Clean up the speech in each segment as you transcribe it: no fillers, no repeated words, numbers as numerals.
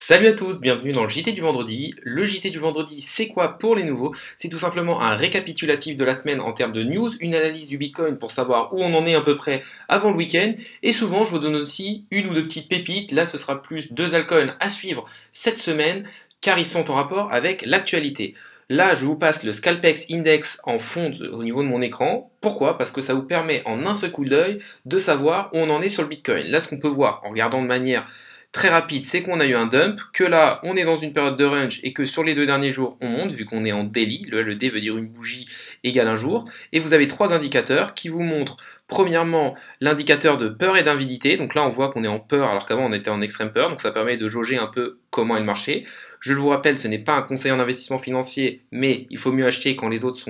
Salut à tous, bienvenue dans le JT du vendredi. Le JT du vendredi, c'est quoi pour les nouveaux? C'est tout simplement un récapitulatif de la semaine en termes de news, une analyse du Bitcoin pour savoir où on en est à peu près avant le week-end. Et souvent, je vous donne aussi une ou deux petites pépites. Là, ce sera plus deux altcoins à suivre cette semaine, car ils sont en rapport avec l'actualité. Là, je vous passe le Scalpex Index en fond au niveau de mon écran. Pourquoi? Parce que ça vous permet en un seul coup d'œil de savoir où on en est sur le Bitcoin. Là, ce qu'on peut voir en regardant de manière très rapide, c'est qu'on a eu un dump, que là on est dans une période de range et que sur les deux derniers jours on monte, vu qu'on est en daily, le D veut dire une bougie égale un jour, et vous avez trois indicateurs qui vous montrent premièrement l'indicateur de peur et d'invalidité, donc là on voit qu'on est en peur alors qu'avant on était en extrême peur, donc ça permet de jauger un peu comment est le marché. Je vous rappelle, ce n'est pas un conseil en investissement financier, mais il faut mieux acheter quand les autres,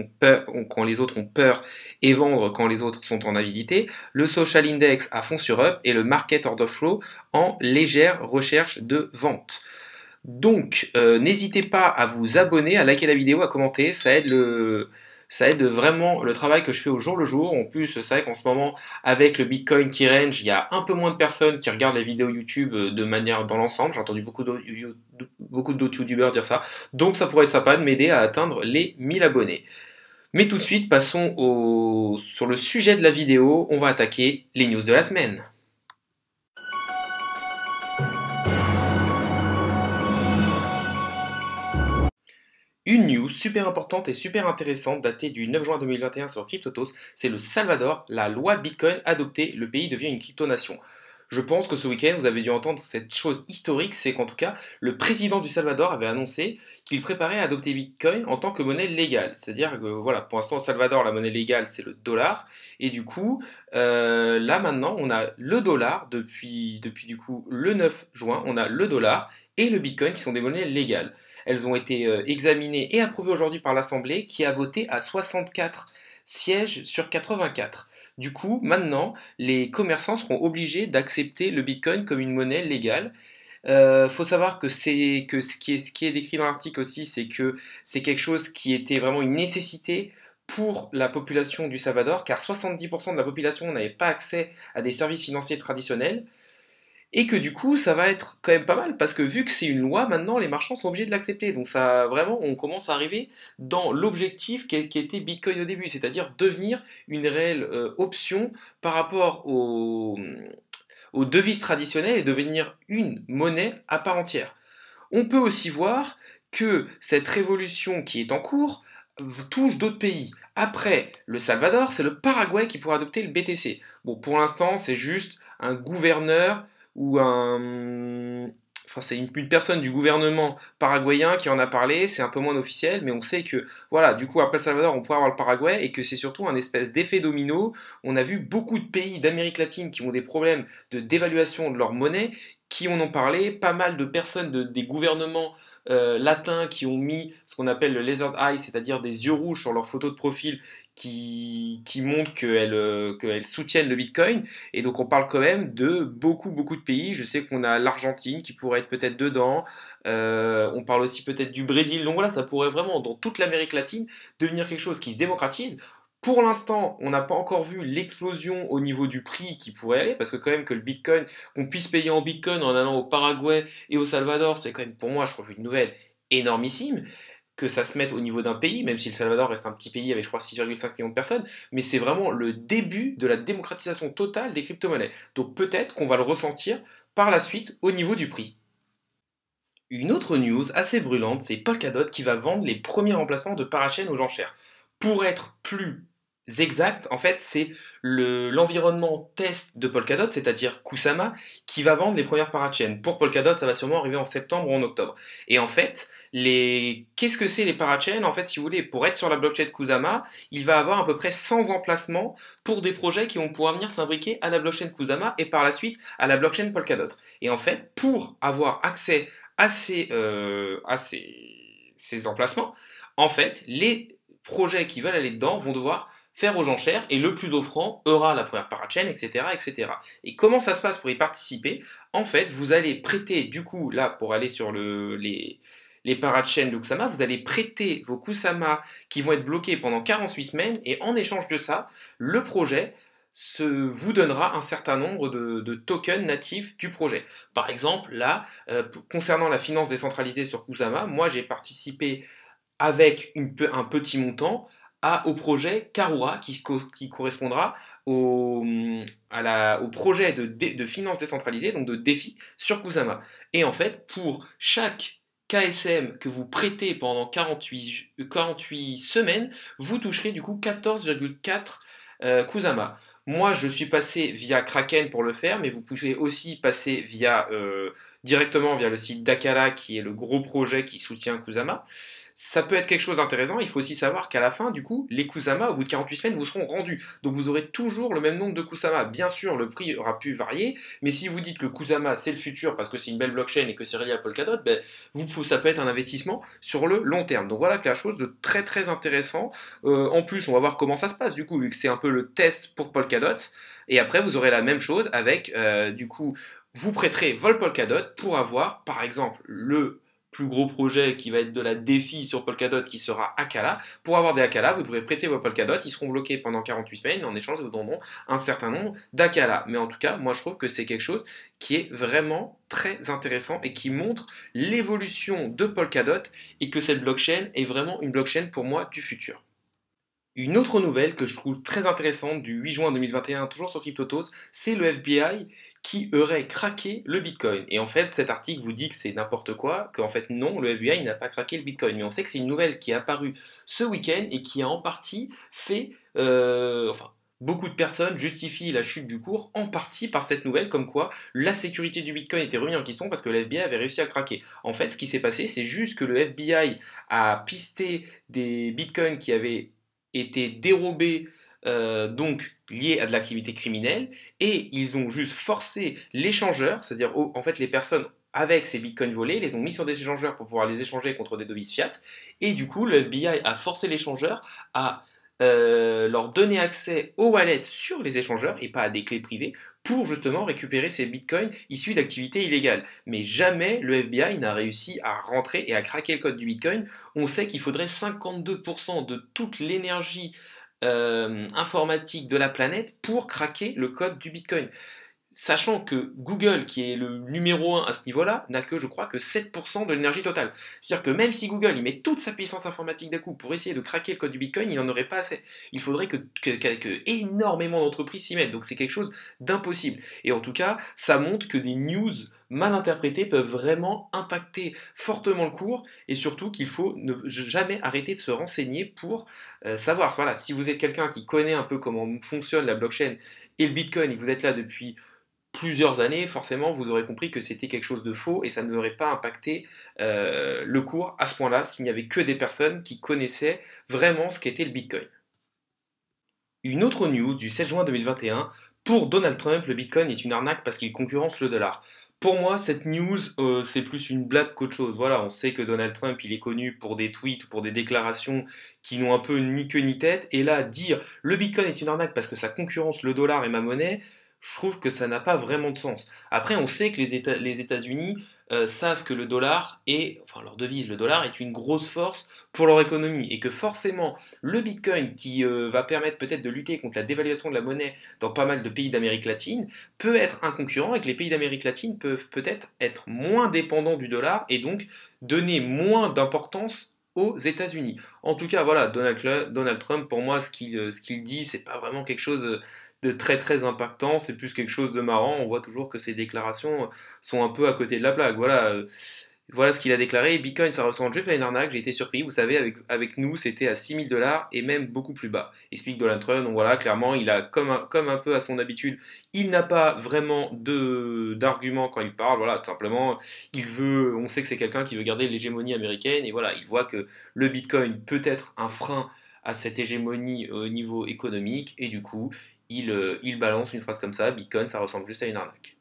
quand les autres ont peur et vendre quand les autres sont en avidité. Le Social Index à fond sur up et le Market Order Flow en légère recherche de vente. Donc, n'hésitez pas à vous abonner, à liker la vidéo, à commenter, ça aide vraiment le travail que je fais au jour le jour. En plus, c'est vrai qu'en ce moment, avec le Bitcoin qui range, il y a un peu moins de personnes qui regardent les vidéos YouTube de manière dans l'ensemble. J'ai entendu beaucoup d'autres YouTubeurs dire ça. Donc, ça pourrait être sympa de m'aider à atteindre les 1000 abonnés. Mais tout de suite, passons sur le sujet de la vidéo. On va attaquer les news de la semaine. Une news super importante et super intéressante datée du 9 juin 2021 sur Cryptotos, c'est le Salvador, la loi Bitcoin adoptée, le pays devient une crypto-nation. Je pense que ce week-end, vous avez dû entendre cette chose historique, c'est qu'en tout cas, le président du Salvador avait annoncé qu'il préparait à adopter Bitcoin en tant que monnaie légale. C'est-à-dire que, voilà, pour l'instant, au Salvador, la monnaie légale, c'est le dollar. Et du coup, là maintenant, on a le dollar, depuis du coup le 9 juin, on a le dollar et le Bitcoin qui sont des monnaies légales. Elles ont été examinées et approuvées aujourd'hui par l'Assemblée qui a voté à 64 sièges sur 84. Du coup, maintenant, les commerçants seront obligés d'accepter le Bitcoin comme une monnaie légale. Faut savoir que ce qui est décrit dans l'article aussi, c'est que c'est quelque chose qui était vraiment une nécessité pour la population du Salvador, car 70% de la population n'avait pas accès à des services financiers traditionnels. Et que du coup, ça va être quand même pas mal, parce que vu que c'est une loi, maintenant, les marchands sont obligés de l'accepter. Donc ça, vraiment, on commence à arriver dans l'objectif qui était Bitcoin au début, c'est-à-dire devenir une réelle option par rapport aux devises traditionnelles et devenir une monnaie à part entière. On peut aussi voir que cette révolution qui est en cours touche d'autres pays. Après le Salvador, c'est le Paraguay qui pourra adopter le BTC. Bon, pour l'instant, c'est juste un gouverneur ou un... Enfin, c'est une personne du gouvernement paraguayen qui en a parlé, c'est un peu moins officiel, mais on sait que, voilà, du coup, après le Salvador, on pourra avoir le Paraguay, et que c'est surtout un espèce d'effet domino. On a vu beaucoup de pays d'Amérique latine qui ont des problèmes de dévaluation de leur monnaie, qui en ont parlé, pas mal de personnes des gouvernements latins qui ont mis ce qu'on appelle le laser eye, c'est-à-dire des yeux rouges sur leur photo de profil qui montrent qu'elles soutiennent le Bitcoin. Et donc on parle quand même de beaucoup de pays. Je sais qu'on a l'Argentine qui pourrait être peut-être dedans. On parle aussi peut-être du Brésil. Donc voilà, ça pourrait vraiment, dans toute l'Amérique latine, devenir quelque chose qui se démocratise. Pour l'instant, on n'a pas encore vu l'explosion au niveau du prix qui pourrait aller, parce que quand même que le Bitcoin, qu'on puisse payer en Bitcoin en allant au Paraguay et au Salvador, c'est quand même pour moi, je trouve une nouvelle énormissime. Que ça se mette au niveau d'un pays, même si le Salvador reste un petit pays avec je crois 6,5 millions de personnes, mais c'est vraiment le début de la démocratisation totale des crypto-monnaies. Donc peut-être qu'on va le ressentir par la suite au niveau du prix. Une autre news assez brûlante, c'est Polkadot qui va vendre les premiers remplacements de Parachain aux enchères. Pour être plus exact, en fait, c'est l'environnement test de Polkadot, c'est-à-dire Kusama, qui va vendre les premières parachains. Pour Polkadot, ça va sûrement arriver en septembre ou en octobre. Et en fait, qu'est-ce que c'est les parachains? En fait, si vous voulez, pour être sur la blockchain Kusama, il va avoir à peu près 100 emplacements pour des projets qui vont pouvoir venir s'imbriquer à la blockchain Kusama et par la suite à la blockchain Polkadot. Et en fait, pour avoir accès à ces emplacements, en fait, les projets qui veulent aller dedans vont devoir faire aux enchères et le plus offrant aura la première parachain, etc., etc. Et comment ça se passe pour y participer? En fait, vous allez prêter, du coup, là, pour aller sur les parachains de Kusama, vous allez prêter vos Kusama qui vont être bloqués pendant 48 semaines et en échange de ça, le projet vous donnera un certain nombre de tokens natifs du projet. Par exemple, là, concernant la finance décentralisée sur Kusama, moi j'ai participé avec un petit montant au projet Karura qui correspondra au projet de finance décentralisée, donc de défi sur Kusama. Et en fait, pour chaque KSM que vous prêtez pendant 48 semaines, vous toucherez du coup 14,4 Kusama. Moi, je suis passé via Kraken pour le faire, mais vous pouvez aussi passer directement via le site d'Akala, qui est le gros projet qui soutient Kusama. Ça peut être quelque chose d'intéressant. Il faut aussi savoir qu'à la fin, du coup, les Kusama, au bout de 48 semaines, vous seront rendus. Donc vous aurez toujours le même nombre de Kusama. Bien sûr, le prix aura pu varier, mais si vous dites que Kusama, c'est le futur parce que c'est une belle blockchain et que c'est relié à Polkadot, ben, ça peut être un investissement sur le long terme. Donc voilà quelque chose de très très intéressant. En plus, on va voir comment ça se passe, du coup, vu que c'est un peu le test pour Polkadot. Et après, vous aurez la même chose avec, du coup, vous prêterez vol Polkadot pour avoir, par exemple, le plus gros projet qui va être de la défi sur Polkadot qui sera Akala. Pour avoir des Akala, vous devrez prêter vos Polkadot, ils seront bloqués pendant 48 semaines, et en échange, ils vous donneront un certain nombre d'Akala. Mais en tout cas, moi je trouve que c'est quelque chose qui est vraiment très intéressant et qui montre l'évolution de Polkadot et que cette blockchain est vraiment une blockchain pour moi du futur. Une autre nouvelle que je trouve très intéressante du 8 juin 2021, toujours sur CryptoTos, c'est le FBI qui aurait craqué le Bitcoin. Et en fait, cet article vous dit que c'est n'importe quoi, qu'en fait non, le FBI n'a pas craqué le Bitcoin. Mais on sait que c'est une nouvelle qui est apparue ce week-end et qui a en partie fait... beaucoup de personnes justifient la chute du cours en partie par cette nouvelle, comme quoi la sécurité du Bitcoin était remise en question parce que le FBI avait réussi à craquer. En fait, ce qui s'est passé, c'est juste que le FBI a pisté des Bitcoins qui avaient été dérobés, donc liés à de l'activité criminelle, et ils ont juste forcé l'échangeur, c'est-à-dire en fait les personnes avec ces bitcoins volés, les ont mis sur des échangeurs pour pouvoir les échanger contre des devises fiat, et du coup le FBI a forcé l'échangeur à leur donner accès aux wallets sur les échangeurs et pas à des clés privées pour justement récupérer ces bitcoins issus d'activités illégales. Mais jamais le FBI n'a réussi à rentrer et à craquer le code du bitcoin. On sait qu'il faudrait 52% de toute l'énergie informatique de la planète pour craquer le code du bitcoin. Sachant que Google, qui est le numéro 1 à ce niveau-là, n'a que, je crois, que 7% de l'énergie totale. C'est-à-dire que même si Google il met toute sa puissance informatique d'un coup pour essayer de craquer le code du Bitcoin, il n'en aurait pas assez. Il faudrait que énormément d'entreprises s'y mettent. Donc c'est quelque chose d'impossible. Et en tout cas, ça montre que des news mal interprétées peuvent vraiment impacter fortement le cours et surtout qu'il faut ne jamais arrêter de se renseigner pour savoir. Voilà, si vous êtes quelqu'un qui connaît un peu comment fonctionne la blockchain et le Bitcoin et que vous êtes là depuis plusieurs années, forcément, vous aurez compris que c'était quelque chose de faux et ça ne devrait pas impacter le cours à ce point-là s'il n'y avait que des personnes qui connaissaient vraiment ce qu'était le Bitcoin. Une autre news du 7 juin 2021, pour Donald Trump, le Bitcoin est une arnaque parce qu'il concurrence le dollar. Pour moi, cette news, c'est plus une blague qu'autre chose. Voilà, on sait que Donald Trump, il est connu pour des tweets ou pour des déclarations qui n'ont un peu ni queue ni tête. Et là, dire le Bitcoin est une arnaque parce que ça concurrence le dollar et ma monnaie, je trouve que ça n'a pas vraiment de sens. Après, on sait que les États-Unis savent que le dollar est, enfin leur devise, le dollar est une grosse force pour leur économie et que forcément le Bitcoin qui va permettre peut-être de lutter contre la dévaluation de la monnaie dans pas mal de pays d'Amérique latine peut être un concurrent et que les pays d'Amérique latine peuvent peut-être être moins dépendants du dollar et donc donner moins d'importance aux États-Unis. En tout cas, voilà, Donald Trump, pour moi, ce qu'il dit, c'est pas vraiment quelque chose de très très impactant, c'est plus quelque chose de marrant. On voit toujours que ses déclarations sont un peu à côté de la plaque. Voilà ce qu'il a déclaré. Bitcoin, ça ressemble juste à une arnaque. J'ai été surpris. Vous savez, avec nous, c'était à 6 000 $ et même beaucoup plus bas. Explique Donald Trump. Donc voilà, clairement, il a comme un peu à son habitude, il n'a pas vraiment d'argument quand il parle. Voilà, tout simplement, on sait que c'est quelqu'un qui veut garder l'hégémonie américaine et voilà, il voit que le Bitcoin peut être un frein à cette hégémonie au niveau économique et du coup, il balance une phrase comme ça, Bitcoin, ça ressemble juste à une arnaque.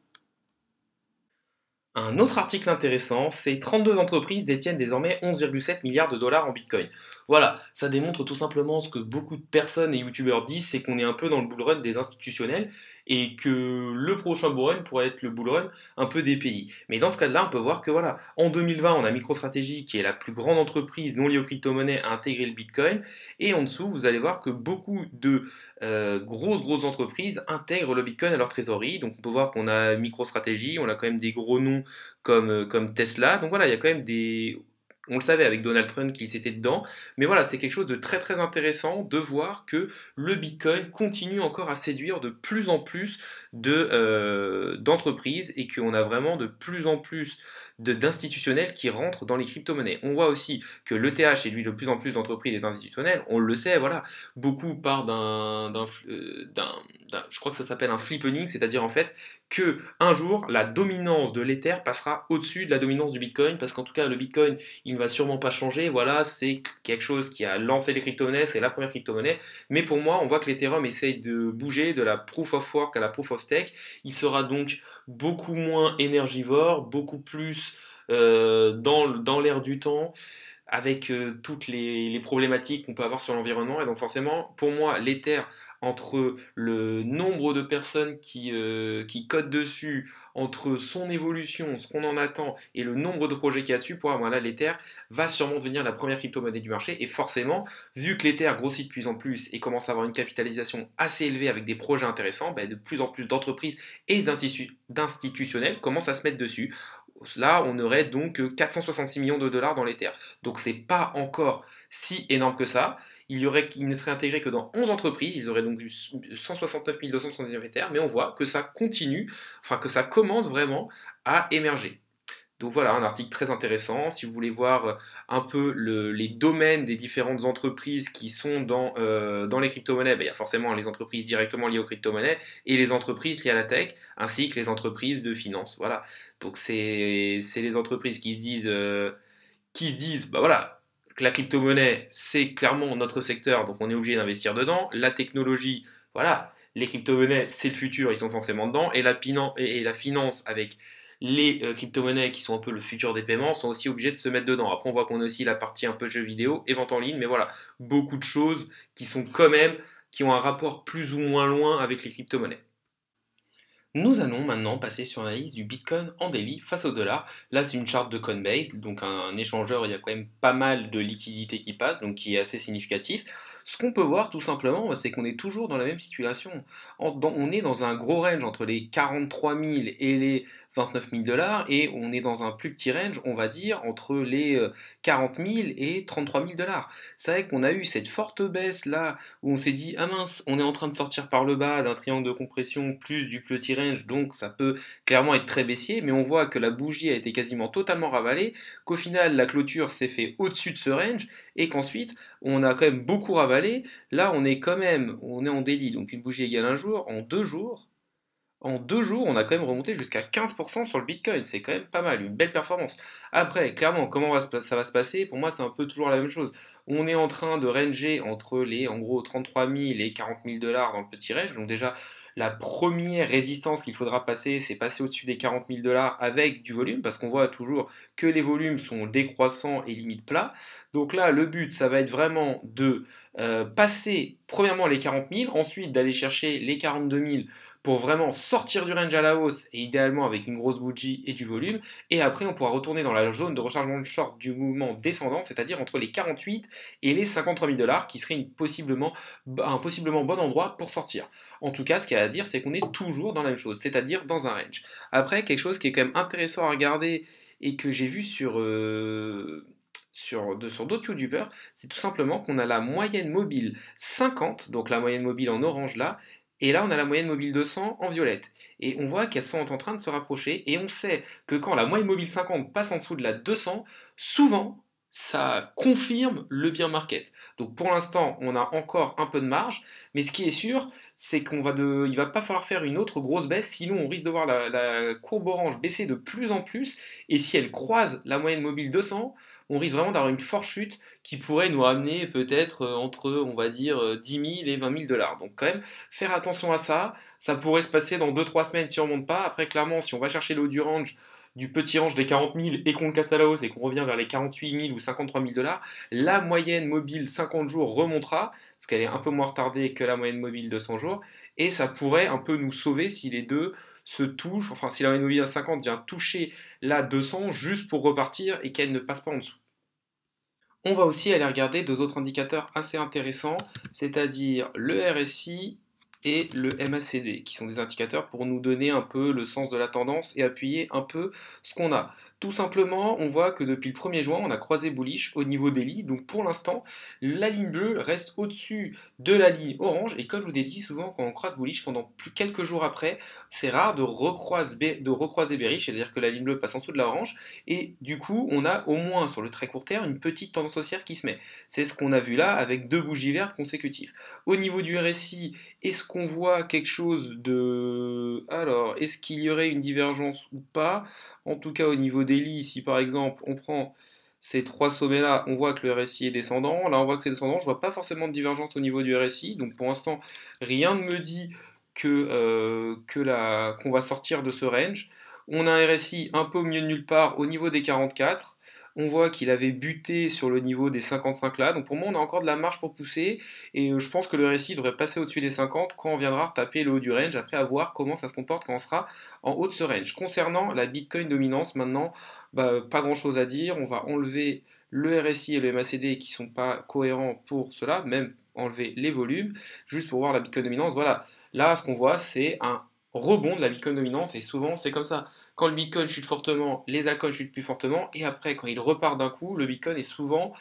Un autre article intéressant, c'est 32 entreprises détiennent désormais 11,7 milliards de dollars en Bitcoin. Voilà, ça démontre tout simplement ce que beaucoup de personnes et youtubeurs disent, c'est qu'on est un peu dans le bull run des institutionnels et que le prochain bull run pourrait être le bull run un peu des pays. Mais dans ce cas-là, on peut voir que voilà, en 2020, on a MicroStrategy qui est la plus grande entreprise non liée aux crypto-monnaies à intégrer le Bitcoin et en dessous, vous allez voir que beaucoup de grosses entreprises intègrent le Bitcoin à leur trésorerie. Donc on peut voir qu'on a MicroStrategy, on a quand même des gros noms comme Tesla. Donc voilà, il y a quand même des... On le savait avec Donald Trump qui s'était dedans, mais voilà, c'est quelque chose de très intéressant de voir que le Bitcoin continue encore à séduire de plus en plus d'entreprises et qu'on a vraiment de plus en plus d'institutionnels qui rentrent dans les crypto-monnaies. On voit aussi que l'ETH séduit de plus en plus d'entreprises et d'institutionnels, on le sait, voilà, beaucoup partent je crois que ça s'appelle un flippening, c'est-à-dire en fait que un jour la dominance de l'Ether passera au-dessus de la dominance du Bitcoin, parce qu'en tout cas le Bitcoin il ne va sûrement pas changer, voilà, c'est quelque chose qui a lancé les crypto-monnaies, c'est la première crypto-monnaie, mais pour moi on voit que l'Ethereum essaye de bouger de la proof of work à la proof of stake, il sera donc beaucoup moins énergivore, beaucoup plus dans l'air du temps, avec toutes les problématiques qu'on peut avoir sur l'environnement. Et donc forcément, pour moi, l'Ether, entre le nombre de personnes qui codent dessus, entre son évolution, ce qu'on en attend, et le nombre de projets qu'il y a dessus, pour moi, là, l'Ether va sûrement devenir la première crypto-monnaie du marché. Et forcément, vu que l'Ether grossit de plus en plus et commence à avoir une capitalisation assez élevée avec des projets intéressants, ben, de plus en plus d'entreprises et d'institutionnels commencent à se mettre dessus. Là, on aurait donc 466 millions de dollars dans l'Ether. Donc c'est pas encore si énorme que ça. Il ne serait intégré que dans 11 entreprises, ils auraient donc eu 169 279 Ether, mais on voit que ça continue, enfin que ça commence vraiment à émerger. Donc voilà, un article très intéressant. Si vous voulez voir un peu les domaines des différentes entreprises qui sont dans les crypto-monnaies, ben, il y a forcément les entreprises directement liées aux crypto-monnaies et les entreprises liées à la tech, ainsi que les entreprises de finance. Voilà. Donc c'est les entreprises qui se disent, bah voilà, que la crypto-monnaie, c'est clairement notre secteur, donc on est obligé d'investir dedans. La technologie, voilà, les crypto-monnaies, c'est le futur, ils sont forcément dedans. Et la finance avec les crypto-monnaies qui sont un peu le futur des paiements sont aussi obligés de se mettre dedans. Après, on voit qu'on a aussi la partie un peu jeux vidéo et vente en ligne, mais voilà, beaucoup de choses qui sont quand même, qui ont un rapport plus ou moins loin avec les crypto-monnaies. Nous allons maintenant passer sur l'analyse du Bitcoin en daily face au dollar. Là, c'est une charte de Coinbase, donc un échangeur, il y a quand même pas mal de liquidités qui passent, donc qui est assez significatif. Ce qu'on peut voir tout simplement, c'est qu'on est toujours dans la même situation. On est dans un gros range entre les 43 000 et les 29 000 dollars, et on est dans un plus petit range, on va dire, entre les 40 000 et 33 000 dollars. C'est vrai qu'on a eu cette forte baisse là, où on s'est dit, ah mince, on est en train de sortir par le bas d'un triangle de compression plus du petit range, donc ça peut clairement être très baissier, mais on voit que la bougie a été quasiment totalement ravalée, qu'au final la clôture s'est fait au-dessus de ce range, et qu'ensuite on a quand même beaucoup ravalé. Là on est en daily, donc une bougie égale un jour, en deux jours, on a quand même remonté jusqu'à 15% sur le Bitcoin. C'est quand même pas mal, une belle performance. Après, clairement, ça va se passer? Pour moi, c'est un peu toujours la même chose. On est en train de ranger entre les, en gros, 33 000 et 40 000 dollars dans le petit range. Donc déjà, la première résistance qu'il faudra passer, c'est passer au-dessus des 40 000 dollars avec du volume, parce qu'on voit toujours que les volumes sont décroissants et limite plat. Donc là, le but, ça va être vraiment de passer premièrement les 40 000, ensuite d'aller chercher les 42 000 pour vraiment sortir du range à la hausse et idéalement avec une grosse bougie et du volume. Et après, on pourra retourner dans la zone de rechargement de short du mouvement descendant, c'est-à-dire entre les 48 et les 53 000 dollars, qui serait un possiblement bon endroit pour sortir. En tout cas, ce qu'il y a à dire, c'est qu'on est toujours dans la même chose, c'est-à-dire dans un range. Après, quelque chose qui est quand même intéressant à regarder et que j'ai vu sur d'autres youtubeurs, c'est tout simplement qu'on a la moyenne mobile 50, donc la moyenne mobile en orange là, et là on a la moyenne mobile 200 en violette. Et on voit qu'elles sont en train de se rapprocher, et on sait que quand la moyenne mobile 50 passe en dessous de la 200, souvent ça confirme le bear market. Donc pour l'instant, on a encore un peu de marge, mais ce qui est sûr, c'est il va pas falloir faire une autre grosse baisse, sinon on risque de voir la courbe orange baisser de plus en plus, et si elle croise la moyenne mobile 200, on risque vraiment d'avoir une forte chute qui pourrait nous ramener peut-être entre, on va dire, 10 000 et 20 000 dollars. Donc quand même, faire attention à ça. Ça pourrait se passer dans 2-3 semaines si on ne monte pas. Après, clairement, si on va chercher le haut du range, du petit range des 40 000 et qu'on le casse à la hausse et qu'on revient vers les 48 000 ou 53 000 dollars, la moyenne mobile 50 jours remontera, parce qu'elle est un peu moins retardée que la moyenne mobile de 100 jours, et ça pourrait un peu nous sauver si les deux se touchent, enfin si la moyenne mobile à 50 vient toucher la 200 juste pour repartir et qu'elle ne passe pas en dessous. On va aussi aller regarder deux autres indicateurs assez intéressants, c'est-à-dire le RSI et le MACD, qui sont des indicateurs pour nous donner un peu le sens de la tendance et appuyer un peu ce qu'on a. Tout simplement, on voit que depuis le 1er juin, on a croisé bullish au niveau des lits. Donc pour l'instant, la ligne bleue reste au-dessus de la ligne orange. Et comme je vous l'ai dit, souvent quand on croise bullish pendant quelques jours après, c'est rare de recroiser bearish, c'est-à-dire que la ligne bleue passe en dessous de la orange. Et du coup, on a au moins sur le très court terme une petite tendance haussière qui se met. C'est ce qu'on a vu là avec deux bougies vertes consécutives. Au niveau du RSI, est-ce qu'on voit quelque chose de... Alors, est-ce qu'il y aurait une divergence ou pas? En tout cas, au niveau des lits, si par exemple on prend ces trois sommets-là, on voit que le RSI est descendant. Là, on voit que c'est descendant. Je vois pas forcément de divergence au niveau du RSI. Donc pour l'instant, rien ne me dit qu'on va sortir de ce range. On a un RSI un peu au milieu de nulle part au niveau des 44. On voit qu'il avait buté sur le niveau des 55 là. Donc pour moi, on a encore de la marge pour pousser. Et je pense que le RSI devrait passer au-dessus des 50 quand on viendra taper le haut du range. Après, à voir comment ça se comporte quand on sera en haut de ce range. Concernant la Bitcoin dominance, maintenant, pas grand-chose à dire. On va enlever le RSI et le MACD qui ne sont pas cohérents pour cela, même enlever les volumes, juste pour voir la Bitcoin dominance. Voilà, là, ce qu'on voit, c'est un rebond de la Bitcoin dominance, et souvent, c'est comme ça. Quand le Bitcoin chute fortement, les altcoins chutent plus fortement, et après, quand il repart d'un coup, le Bitcoin est souvent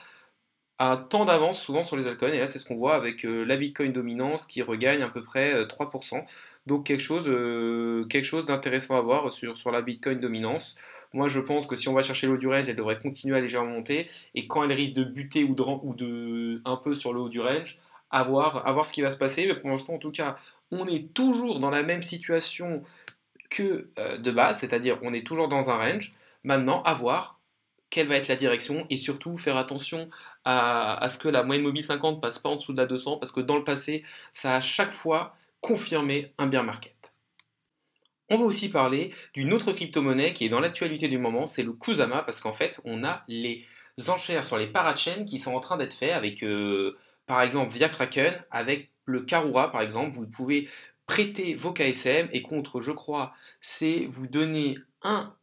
à un temps d'avance, souvent sur les altcoins, et là, c'est ce qu'on voit avec la Bitcoin dominance qui regagne à peu près 3%. Donc, quelque chose d'intéressant à voir sur la Bitcoin dominance. Moi, je pense que si on va chercher le haut du range, elle devrait continuer à légèrement monter, et quand elle risque de buter ou de un peu sur le haut du range, à voir ce qui va se passer. Mais pour l'instant, en tout cas, on est toujours dans la même situation que de base, c'est-à-dire on est toujours dans un range. Maintenant, à voir quelle va être la direction et surtout faire attention à ce que la moyenne mobile 50 passe pas en dessous de la 200 parce que dans le passé, ça a chaque fois confirmé un bear market. On va aussi parler d'une autre crypto-monnaie qui est dans l'actualité du moment, c'est le Kusama, parce qu'en fait, on a les enchères sur les parachains qui sont en train d'être faits avec, par exemple, via Kraken, avec le Karura, par exemple, vous pouvez prêter vos KSM et contre, je crois, c'est vous donner un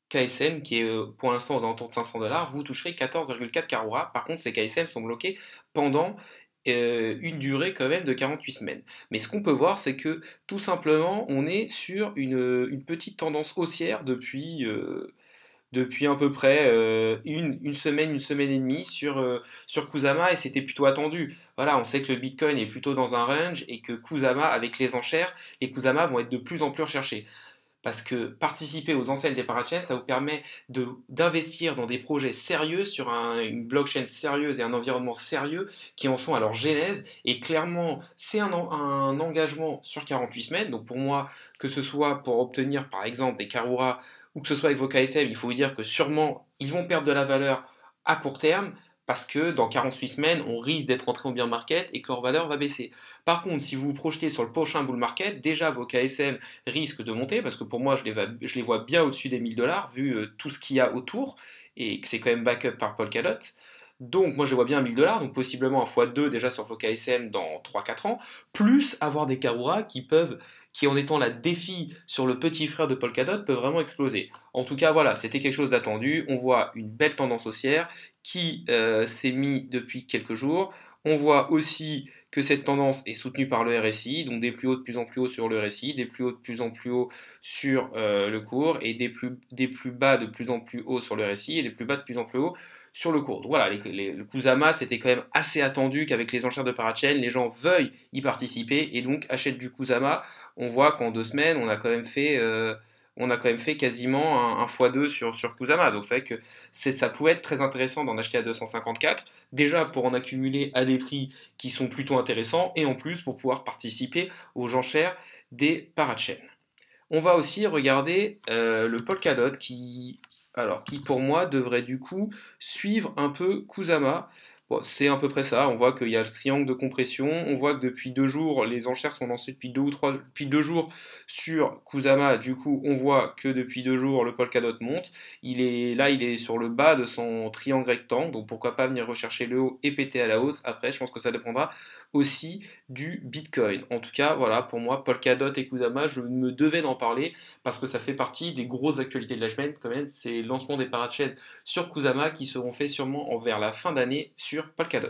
KSM qui est pour l'instant aux alentours de 500 dollars, vous toucherez 14,4 Karura. Par contre, ces KSM sont bloqués pendant une durée quand même de 48 semaines. Mais ce qu'on peut voir, c'est que tout simplement, on est sur une petite tendance haussière depuis à peu près une semaine et demie sur Kusama, et c'était plutôt attendu. Voilà, on sait que le Bitcoin est plutôt dans un range et que Kusama, avec les enchères, les Kusama vont être de plus en plus recherchés. Parce que participer aux enseignes des parachains, ça vous permet d'investir dans des projets sérieux sur une blockchain sérieuse et un environnement sérieux qui en sont à leur genèse. Et clairement, c'est un engagement sur 48 semaines. Donc pour moi, que ce soit pour obtenir par exemple des Karura ou que ce soit avec vos KSM, il faut vous dire que sûrement ils vont perdre de la valeur à court terme parce que dans 48 semaines, on risque d'être entré en bear market et que leur valeur va baisser. Par contre, si vous vous projetez sur le prochain bull market, déjà vos KSM risquent de monter, parce que pour moi, je les vois bien au-dessus des 1000 dollars, vu tout ce qu'il y a autour, et que c'est quand même backup par Polkadot. Donc moi je les vois bien à 1000 dollars, donc possiblement un x2 déjà sur vos KSM dans 3-4 ans, plus avoir des Karura qui en étant la défi sur le petit frère de Polkadot, peuvent vraiment exploser. En tout cas voilà, c'était quelque chose d'attendu, on voit une belle tendance haussière qui s'est mise depuis quelques jours. On voit aussi que cette tendance est soutenue par le RSI, donc des plus hauts de plus en plus haut sur le RSI, des plus hauts de plus en plus haut sur le cours, et des plus bas de plus en plus haut sur le RSI, et des plus bas de plus en plus haut sur le cours. Donc voilà, le Kusama, c'était quand même assez attendu qu'avec les enchères de Parachain, les gens veuillent y participer et donc achètent du Kusama. On voit qu'en 2 semaines, on a quand même fait quasiment un x2 sur Kusama. Donc c'est vrai que ça pouvait être très intéressant d'en acheter à 254, déjà pour en accumuler à des prix qui sont plutôt intéressants, et en plus pour pouvoir participer aux enchères des Parachain. On va aussi regarder le Polkadot qui pour moi devrait du coup suivre un peu Kusama Bon, c'est à peu près ça. On voit qu'il y a le triangle de compression. On voit que depuis 2 jours, les enchères sont lancées depuis 2 jours sur Kusama. Du coup, on voit que depuis 2 jours, le Polkadot monte. Il est sur le bas de son triangle rectangle. Donc pourquoi pas venir rechercher le haut et péter à la hausse. Après, je pense que ça dépendra aussi du Bitcoin. En tout cas, voilà, pour moi, Polkadot et Kusama, je me devais d'en parler parce que ça fait partie des grosses actualités de la semaine. Quand même, c'est le lancement des parachains sur Kusama qui seront faits sûrement vers la fin d'année sur Polkadot.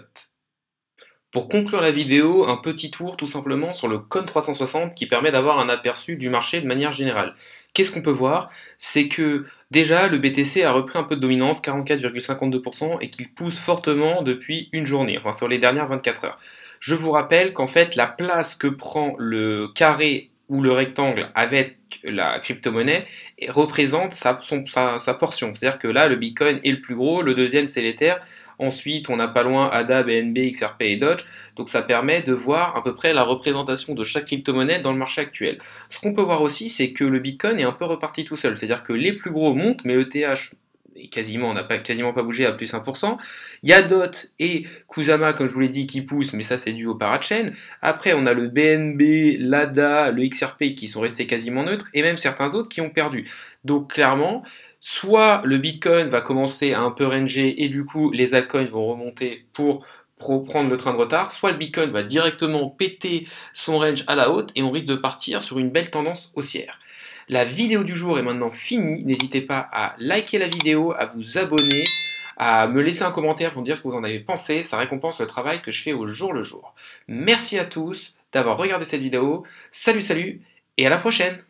Pour conclure la vidéo, un petit tour tout simplement sur le Con 360 qui permet d'avoir un aperçu du marché de manière générale. Qu'est-ce qu'on peut voir? C'est que déjà le BTC a repris un peu de dominance, 44,52%, et qu'il pousse fortement depuis une journée, enfin sur les dernières 24 heures. Je vous rappelle qu'en fait la place que prend le carré ou le rectangle avec la crypto-monnaie représente sa portion. C'est-à-dire que là, le Bitcoin est le plus gros, le deuxième c'est l'Ether, ensuite on n'a pas loin ADA, BNB, XRP et Dodge, donc ça permet de voir à peu près la représentation de chaque crypto-monnaie dans le marché actuel. Ce qu'on peut voir aussi, c'est que le Bitcoin est un peu reparti tout seul, c'est-à-dire que les plus gros montent, mais ETH n'a quasiment pas bougé à plus 1%. Il y a DOT et Kusama, comme je vous l'ai dit, qui poussent, mais ça c'est dû au parachain. Après, on a le BNB, l'ADA, le XRP qui sont restés quasiment neutres, et même certains autres qui ont perdu. Donc clairement, soit le Bitcoin va commencer à un peu ranger, et du coup les altcoins vont remonter pour prendre le train de retard, soit le Bitcoin va directement péter son range à la haute, et on risque de partir sur une belle tendance haussière. La vidéo du jour est maintenant finie. N'hésitez pas à liker la vidéo, à vous abonner, à me laisser un commentaire pour me dire ce que vous en avez pensé. Ça récompense le travail que je fais au jour le jour. Merci à tous d'avoir regardé cette vidéo. Salut, salut, et à la prochaine!